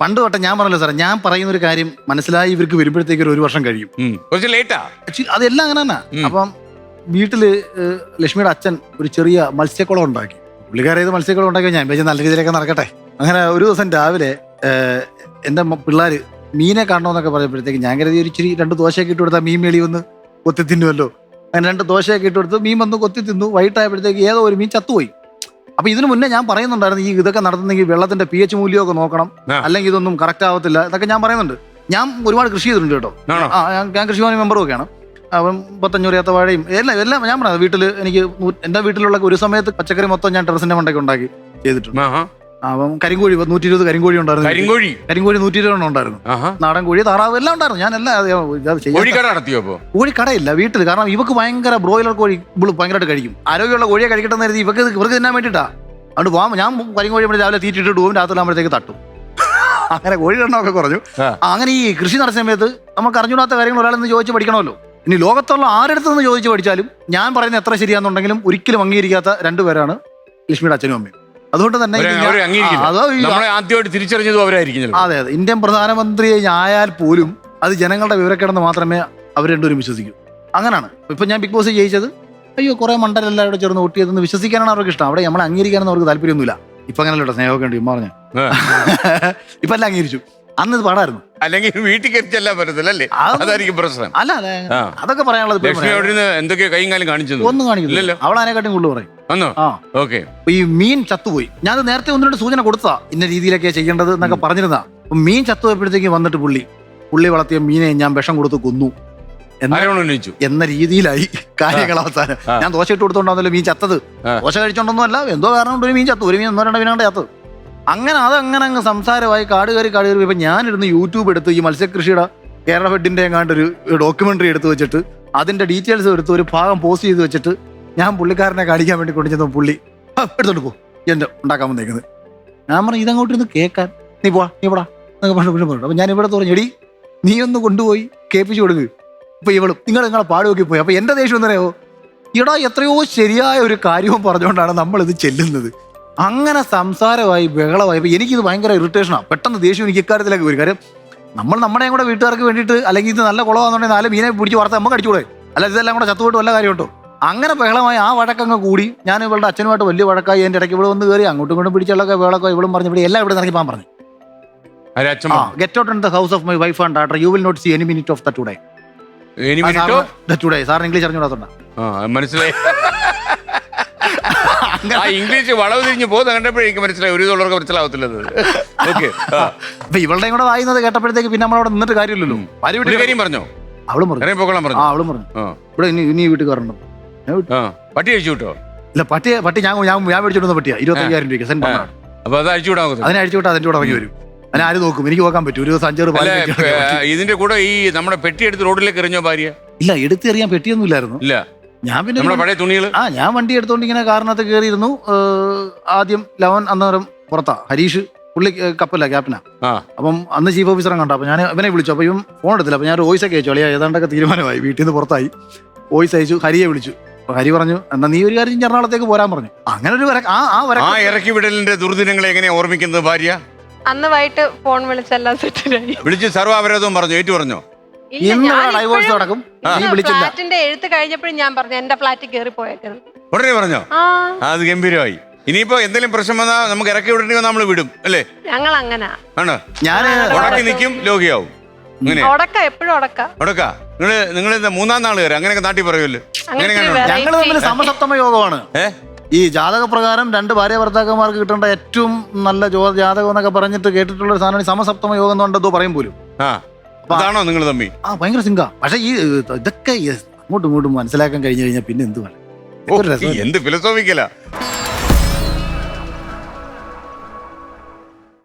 പണ്ട് തൊട്ടേ ഞാൻ പറഞ്ഞല്ലോ സാറേ, ഞാൻ പറയുന്ന ഒരു കാര്യം മനസ്സിലായി ഇവർക്ക് വരുമ്പോഴത്തേക്ക് ഒരു വർഷം കഴിയും. കുറച്ച് ലേറ്റാ. അതെല്ലാം അങ്ങനെ തന്നെ. അപ്പം വീട്ടില് ലക്ഷ്മിയുടെ അച്ഛൻ ഒരു ചെറിയ മത്സ്യക്കുളം ഉണ്ടാക്കി. പുള്ളിക്കാരേത് മത്സ്യക്കുളം ഉണ്ടാക്കി ഞാൻ വിചാരിച്ച നല്ല രീതിയിലൊക്കെ നടക്കട്ടെ. അങ്ങനെ ഒരു ദിവസം രാവിലെ എൻ്റെ പിള്ളേർ മീനെ കാണണമെന്നൊക്കെ പറയുമ്പോഴത്തേക്ക് ഞാൻ കരുതി ഒരു ഇച്ചിരി 2 ദോശയൊക്കെ ഇട്ട് കൊടുത്താൽ മീൻ മേളി വന്ന് കൊത്തി തിന്നുമല്ലോ. അങ്ങനെ 2 ദോശയൊക്കെ ഇട്ട് കൊടുത്ത് മീൻ വന്ന് കൊത്തി തിന്നു. വൈകിട്ടായപ്പോഴത്തേക്ക് ഏതോ ഒരു മീൻ ചത്തുപോയി. അപ്പൊ ഇതിനു മുന്നേ ഞാൻ പറയുന്നുണ്ടായിരുന്നു ഈ ഇതൊക്കെ നടത്തുന്നെങ്കിൽ വെള്ളത്തിന്റെ pH മൂല്യമൊക്കെ നോക്കണം, അല്ലെങ്കിൽ ഇതൊന്നും കറക്റ്റ് ആവത്തില്ല, ഇതൊക്കെ ഞാൻ പറയുന്നുണ്ട്. ഞാൻ ഒരുപാട് കൃഷി ചെയ്തിട്ടുണ്ട് കേട്ടോ. ഞാൻ കൃഷിഭവൻ മെമ്പറും ഒക്കെയാണ്. അപ്പം 35 ഏത്തവാഴയും എല്ലാം ഞാൻ പറഞ്ഞത്. വീട്ടിൽ എനിക്ക് എൻ്റെ വീട്ടിലുള്ള ഒരു സമയത്ത് പച്ചക്കറി മൊത്തം ഞാൻ ടെറസിന്റെ മണ്ടയ്ക്ക് ഉണ്ടാക്കി ചെയ്തിട്ടുണ്ട്. അപ്പം കരിങ്കോഴി 120 കരിങ്കോഴി ഉണ്ടായിരുന്നു. കരിങ്കോഴി 120 ഉണ്ടായിരുന്നു. നാടൻ കോഴി, താറാവ് എല്ലാം ഉണ്ടായിരുന്നു. ഞാൻ എല്ലാം കോഴിക്കടയില്ല വീട്ടിൽ. കാരണം ഇവക്ക് ഭയങ്കര ബ്രോയിലർ കോഴി ഭയങ്കരമായിട്ട് കഴിക്കും. ആരോഗ്യമുള്ള കോഴിയെ കഴിക്കട്ടെന്ന് കരുതി ഇവർക്ക് തിന്നാൻ വേണ്ടിയിട്ടാ. അതുകൊണ്ട് പോകാം. ഞാൻ കരിങ്കോഴി രാവിലെ തീറ്റിട്ട് പോകും, രാത്രിയാകുമ്പോഴത്തേക്ക് തട്ടും. അങ്ങനെ കോഴിയെണ്ണമൊക്കെ കുറഞ്ഞു. അങ്ങനെ ഈ കൃഷി നടന്ന സമയത്ത് നമുക്ക് അറിഞ്ഞൂടാത്ത കാര്യങ്ങൾ ഒരാളെന്ന് ചോദിച്ച് പഠിക്കണമല്ലോ. ഇനി ലോകത്തുള്ള ആരെടുത്തെന്ന് ചോദിച്ച് പഠിച്ചാലും ഞാൻ പറയുന്നത് എത്ര ശരിയാണെന്നുണ്ടെങ്കിലും ഒരിക്കലും അംഗീകരിക്കാത്ത 2 പേരാണ് ലക്ഷ്മിയുടെ അച്ഛനും അമ്മയും. അതുകൊണ്ട് തന്നെ ആദ്യമായിട്ട് തിരിച്ചറിഞ്ഞതും അവരായിരിക്കും. അതെ അതെ. ഇന്ത്യൻ പ്രധാനമന്ത്രി ആയാൽ പോലും അത് ജനങ്ങളുടെ വിവരക്കേടെന്ന് മാത്രമേ അവർ രണ്ടുപേരും വിശ്വസിക്കൂ. അങ്ങനെയാണ്. ഇപ്പൊ ഞാൻ ബിഗ് ബോസ് ജയിച്ചത് അയ്യോ കുറെ മണ്ടലെല്ലാവരും ചേർന്ന് വോട്ടിയതെന്ന് വിശ്വസിക്കാനാണ് അവർക്ക് ഇഷ്ടം. അവിടെ നമ്മളെ അംഗീകരിക്കാനൊന്നും അവർക്ക് താല്പര്യമൊന്നുമില്ല. ഇപ്പൊ അങ്ങനെയല്ലോ സ്നേഹമൊക്കെ ഉണ്ട് ഇമ്മ പറഞ്ഞ. ഇപ്പൊ എല്ലാം അംഗീകരിച്ചു. അന്ന് ഇത് പാടായിരുന്നു. അല്ലെങ്കിൽ വീട്ടിൽ കയറിച്ചെല്ലാം പറ്റത്തില്ലല്ലേ, അതായിരിക്കും പ്രശ്നം. അല്ല അതെ, അതൊക്കെ പറയാനുള്ളത് എന്തൊക്കെ കൈയും കാലം കാണിച്ചത് ഒന്നും കാണിക്കില്ലല്ലോ. അവൾ അതിനെക്കാട്ടും കൂടുതൽ പറയും. ഈ മീൻ ചത്തുപോയി. ഞാൻ നേരത്തെ 1-2 സൂചന കൊടുത്താ ഇന്ന രീതിയിലൊക്കെ ചെയ്യേണ്ടത് എന്നൊക്കെ പറഞ്ഞിരുന്നാ. മീൻ ചത്തുപോയപ്പോഴത്തേക്ക് വന്നിട്ട് പുള്ളി വളർത്തിയ മീനെ ഞാൻ വിഷം കൊടുത്ത് കൊന്നു എന്ന രീതിയിലായി കാര്യങ്ങൾ അവസാനം. ഞാൻ ദോശ ഇട്ട് കൊടുത്തോണ്ടാന്നല്ലോ മീൻ ചത്തത്. ദോശ കഴിച്ചോണ്ടൊന്നും അല്ല, എന്തോ കാരണം കൊണ്ട് ഒരു മീൻ ചത്തു. ഒരു മീൻ 1-2 മീനാണ്ട് ചത്തത്. അങ്ങനെ അതങ്ങനെ അങ്ങ് സംസാരമായി കാട് കയറി. ഇപ്പം ഞാനിരുന്ന് യൂട്യൂബ് എടുത്ത് ഈ മത്സ്യകൃഷിയുടെ കേരള ഫെഡിന്റെ എങ്ങാണ്ടൊരു ഡോക്യുമെന്ററി എടുത്ത് വെച്ചിട്ട് അതിന്റെ ഡീറ്റെയിൽസ് എടുത്ത് ഒരു ഭാഗം പോസ്റ്റ് ചെയ്ത് വെച്ചിട്ട് ഞാൻ പുള്ളിക്കാരനെ കാണിക്കാൻ വേണ്ടി കൊണ്ടുചെന്നു. പുള്ളി എടുത്തോണ്ട് പോ എന്റെ ഉണ്ടാക്കാൻ വന്നേക്കുന്നത്. ഞാൻ പറഞ്ഞു ഇതങ്ങോട്ട് ഇരുന്ന് കേൾക്കാൻ നീ പോടാ എന്നൊക്കെ പറഞ്ഞു. അപ്പൊ ഞാൻ ഇവിടെ പറഞ്ഞു എടി നീ ഒന്ന് കൊണ്ടുപോയി കേൾപ്പിച്ചു കൊടുക്ക്. ഇപ്പൊ ഇവളും നിങ്ങളെ പാട് നോക്കി പോയി. അപ്പൊ എന്റെ ദേഷ്യം എന്നറിയോ, ഇടാ എത്രയോ ശരിയായ ഒരു കാര്യവും പറഞ്ഞുകൊണ്ടാണ് നമ്മളിത് ചെല്ലുന്നത്. അങ്ങനെ സംസാരമായി ബഹളമായി. അപ്പൊ എനിക്കിത് ഭയങ്കര ഇറിറ്റേഷനാണ്. പെട്ടെന്ന് ദേഷ്യം എനിക്ക് ഇക്കാര്യത്തിലേക്ക് വരും. കാര്യം നമ്മൾ നമ്മുടെയും കൂടെ വീട്ടുകാർക്ക് വേണ്ടിയിട്ട് അല്ലെങ്കിൽ ഇത് നല്ല കുളമാണെന്നുണ്ടെങ്കിൽ 4 മീനെ പിടിച്ച് വളർത്താൻ നമുക്ക് അടിച്ചുകൂടെ? അല്ല ഇതെല്ലാം കൂടെ ചത്തുപോയിട്ട് വല്ല കാര്യമുണ്ടോ? അങ്ങനെ ബഹളമായി ആ വഴക്കങ്ങ് കൂടി. ഞാൻ ഇവളുടെ അച്ഛനുമായിട്ട് വലിയ വഴക്കായി. എൻ്റെ ഇടയ്ക്ക് ഇവിടെ വന്ന് കയറി അങ്ങോട്ടും ഇങ്ങോട്ടും പിടിച്ചുള്ളൊക്കെ ബഹളമൊക്കെ ഇവളും പറഞ്ഞു. ഇവിടെ എല്ലാം ഇവിടെ ഇറങ്ങി പോകാൻ പറഞ്ഞു. Get out in the house of my wife and daughter. You will not see any minute of the today. സാറിന് ഇംഗ്ലീഷ് അറിഞ്ഞൂടാത്തോണ്ടാ മനസ്സിലായി. ഇംഗ്ലീഷ് വളവ് തിരിഞ്ഞ് പോകുന്ന കണ്ടപ്പോഴേ എനിക്ക് മനസ്സിലായി ഒരു തൊള്ളർക്ക് മനസ്സിലാവത്തില്ലത്. അപ്പൊ ഇവളുടെ കൂടെ വായുന്നത് കേട്ടപ്പോഴത്തേക്ക് പിന്നെ നമ്മളവിടെ നിന്നിട്ട് കാര്യമില്ലല്ലോ. പറഞ്ഞോ? അവളും പറഞ്ഞു. അവളും പറഞ്ഞു ഇവിടെ ഇനി വീട്ടിൽ കയറണം. പട്ടി അഴിച്ചു വിട്ടോ? ഇല്ല, പട്ടി ഞാൻ മേടിച്ചിട്ടുന്ന പട്ടിയാ 25,000 രൂപയ്ക്ക് സെന്റ്. അപ്പൊ അത് അഴിച്ചു വിടാൻ അതിനെ അഴിച്ചു വിട്ടാൽ അതിന്റെ കൂടെ ഇറങ്ങി വരും. അതിനെ ആര് നോക്കും? എനിക്ക് നോക്കാൻ പറ്റും. ഒരു ദിവസം 5-6 ഇതിന്റെ കൂടെ ഈ നമ്മുടെ പെട്ടി എടുത്ത് റോഡിലേക്ക് എറിഞ്ഞോ ഭാര്യ? ഇല്ല, എടുത്തെറിയാൻ പെട്ടിയൊന്നും ഇല്ലായിരുന്നു. ഇല്ല, ഞാൻ പിന്നെ പഴയ തുണികൾ ഞാൻ വണ്ടി എടുത്തോണ്ട് ഇങ്ങനെ കാറിനകത്ത് കയറിയിരുന്നു. ആദ്യം ലവൻ അന്നേരം പുറത്താ. ഹരീഷ് പുള്ളി കപ്പല്ല ക്യാപ്റ്റനാ. അപ്പം അന്ന് ചീഫ് ഓഫീസറെ കണ്ട. അപ്പൊ ഞാൻ ഇവനെ വിളിച്ചു. അപ്പൊ ഇവൻ ഫോൺ എടുത്തില്ല. അപ്പൊ ഞാൻ വോയിസ് ഒക്കെ അയച്ചു. അളിയാ ഏതാണ്ടൊക്കെ തീരുമാനമായി, വീട്ടിൽ നിന്ന് പുറത്തായി. വോയിസ് അയച്ചു. ഹരിയെ വിളിച്ചു. അപ്പൊ ഹരി പറഞ്ഞു എന്നാ നീ ഒരു കാര്യം എറണാകുളത്തേക്ക് പോരാൻ പറഞ്ഞു. അങ്ങനെ ഒരു ഇറക്കി വിടലിന്റെ ദുർദിനങ്ങളെ എങ്ങനെ ഓർമ്മിക്കുന്നത് ഭാര്യ? അന്ന് വൈകിട്ട് ഫോൺ വിളിച്ചെല്ലാം സെറ്റിലായി. വിളിച്ച് സർവ്വപരാധവും പറഞ്ഞു, ഏറ്റു പറഞ്ഞോ? ഫ്ലാറ്റിന്റെ എഴുത്ത് കഴിഞ്ഞപ്പോഴും ഞാൻ പറഞ്ഞു എന്റെ ഫ്ലാറ്റിൽ കയറി പോയേക്കുന്നത്. ഉടനെ പറഞ്ഞോ? അത് ഗംഭീരമായി. ഇനിയിപ്പോ എന്തെങ്കിലും പ്രശ്നം വന്നാൽ നമുക്ക് ഇറക്കി വിടേണ്ടി വന്നാൽ നമ്മൾ വിടും അല്ലേ? ഞങ്ങൾ അങ്ങനെ ആണോ? ഞാൻ ഉടക്കി നിൽക്കും, ലോകിയാവും. ഉടക്ക നിങ്ങൾ 3-ാം നാൾ കയറി അങ്ങനെയൊക്കെ നാട്ടിൽ പറയുമല്ലോ. ഞങ്ങൾ തമ്മിൽ സമസപ്തമ യോഗമാണ്. ഈ ജാതക പ്രകാരം 2 ഭാര്യ ഭർത്താക്കന്മാർക്ക് കിട്ടേണ്ട ഏറ്റവും നല്ല ജാതകം എന്നൊക്കെ പറഞ്ഞിട്ട് കേട്ടിട്ടുള്ള ഒരു സാധനമാണ് സമസപ്തമ യോഗം എന്നുണ്ടെന്തോ പറയും പോലും. അതാണോ നിങ്ങൾ തമ്മി? ഭയങ്കര സിങ്കാ. പക്ഷെ ഈ ഇതൊക്കെ അങ്ങോട്ടും ഇങ്ങോട്ടും മനസ്സിലാക്കാൻ കഴിഞ്ഞു കഴിഞ്ഞാൽ പിന്നെ എന്ത് വേണം? എന്ത് ഫിലോസോഫിക്കലാ.